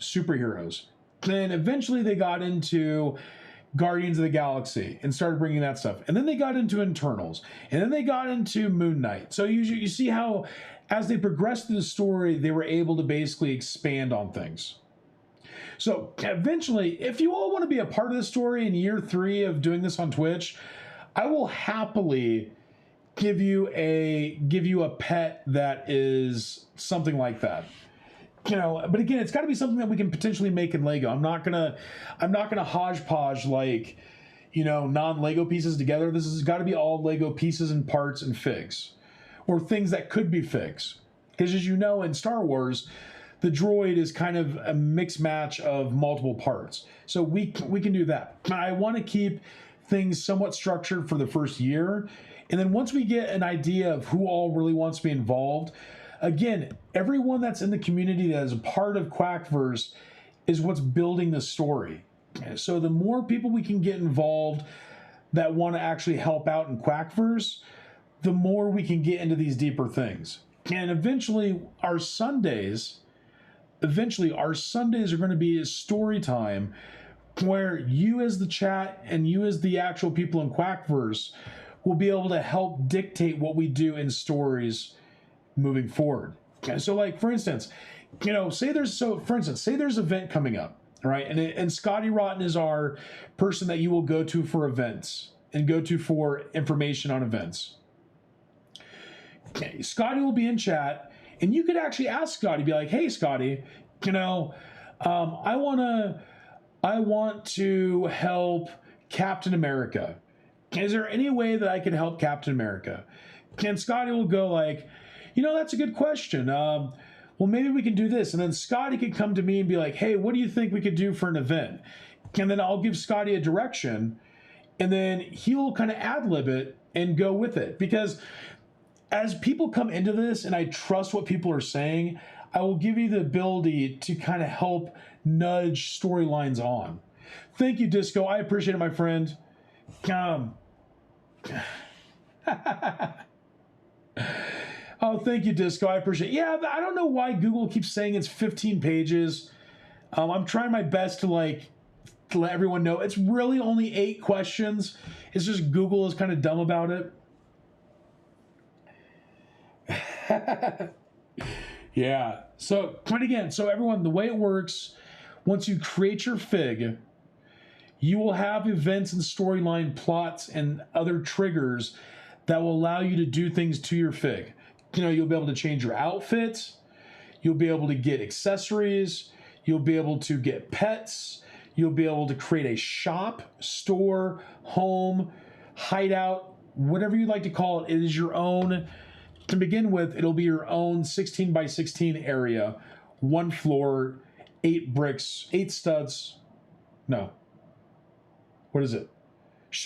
superheroes. And eventually they got into Guardians of the Galaxy and started bringing that stuff. And then they got into Internals. And then they got into Moon Knight. So you see how, as they progressed through the story, they were able to basically expand on things. So eventually, if you all want to be a part of the story in year 3 of doing this on Twitch, I will happily give you a pet that is something like that. But again, it's got to be something that we can potentially make in Lego. I'm not gonna hodgepodge like, non-Lego pieces together. This has got to be all Lego pieces and parts and figs, or things that could be figs. Because as you know, in Star Wars, the droid is kind of a mixed match of multiple parts. So we can do that. I want to keep things somewhat structured for the first year. And then once we get an idea of who all really wants to be involved, again, everyone that's in the community that is a part of Quackverse is what's building the story. So the more people we can get involved that want to actually help out in Quackverse, the more we can get into these deeper things. And eventually our Sundays are going to be a story time where you as the chat and you as the actual people in Quackverse will be able to help dictate what we do in stories moving forward. So like, for instance, say there's an event coming up, right? And Scotty Rotten is our person that you will go to for events and go to for information on events. Okay, Scotty will be in chat, and you could actually ask Scotty, be like, hey, Scotty, I want to help Captain America. Is there any way that I can help Captain America? And Scotty will go like, that's a good question. Well, maybe we can do this. And then Scotty could come to me and be like, hey, what do you think we could do for an event? And then I'll give Scotty a direction, and then he'll kind of ad-lib it and go with it. Because as people come into this and I trust what people are saying, I will give you the ability to kind of help nudge storylines on. Thank you, Disco. I appreciate it, my friend. Oh, thank you, Disco. I appreciate it. Yeah, I don't know why Google keeps saying it's 15 pages. I'm trying my best to let everyone know it's really only 8 questions. It's just Google is kind of dumb about it. Yeah. So everyone, the way it works, once you create your fig, you will have events and storyline plots and other triggers that will allow you to do things to your fig. You'll be able to change your outfit. You'll be able to get accessories. You'll be able to get pets. You'll be able to create a shop, store, home, hideout, whatever you'd like to call it. It is your own. To begin with, it'll be your own 16 by 16 area, 1 floor, 8 bricks, 8 studs. No. What is it?